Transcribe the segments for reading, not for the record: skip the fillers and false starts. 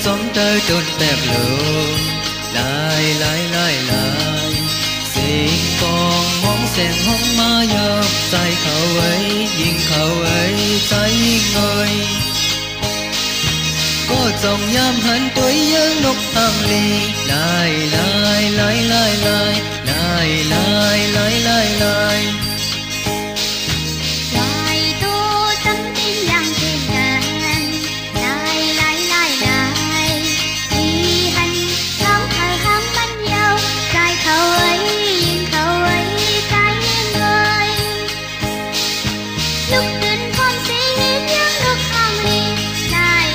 sống tới trôn tẹp lường lại xin con món sen hông má dập tay khẩu ấy nhìn khẩu ấy tay người có dòng nham hẳn tuổi nhớ lúc hàng ly lại Trời tô tấm tin lặng trên ngàn lại đi hành tháng thở hám bánh nhau trái khẩu ấy trái người lúc tình con sẽ hiến những lúc hàng ly lại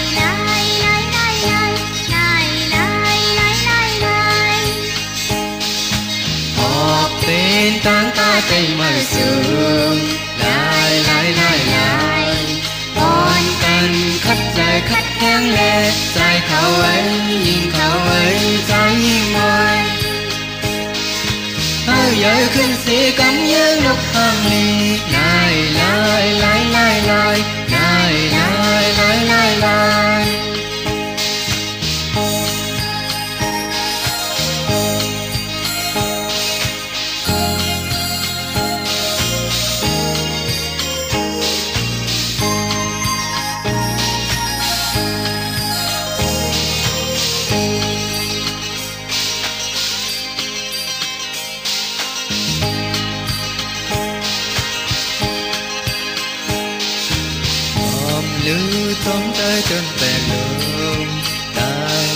họp bên táng ta tay mời sương lại con cần khách dài khách hang lệ dài khẩu ấy nhìn khẩu ấy trái môi hơi giới khinh sĩ cắm nhớ lúc hàng ly lại lư tóm tới trên bè lường lại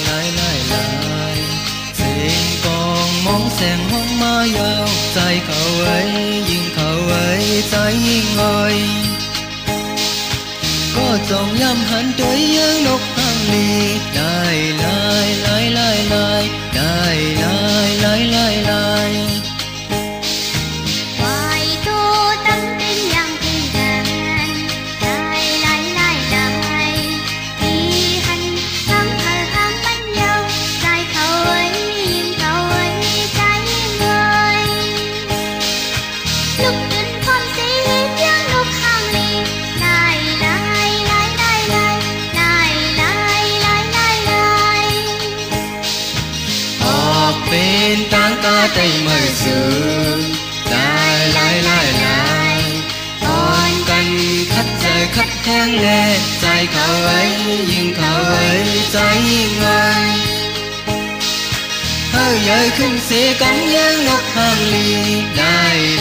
xin con món sen hông má dao tay khẩu ấy nhìn khẩu ấy tay ngồi có dòng nhâm hẳn tuổi nhớ lúc hàng ly lại hoài tô tấm tin lặng trên ngàn lại đi hành tháng thở hám bánh nhau trái khẩu ấy trái người lúc tình con sẽ hiến những lúc hàng ly lại họp bên táng ta tay mời sương lại con cần khách dài khách hang lệ dài khẩu ấy nhìn khẩu ấy trái người hơi giới khinh sĩ cắm nhớ lúc hàng ly lại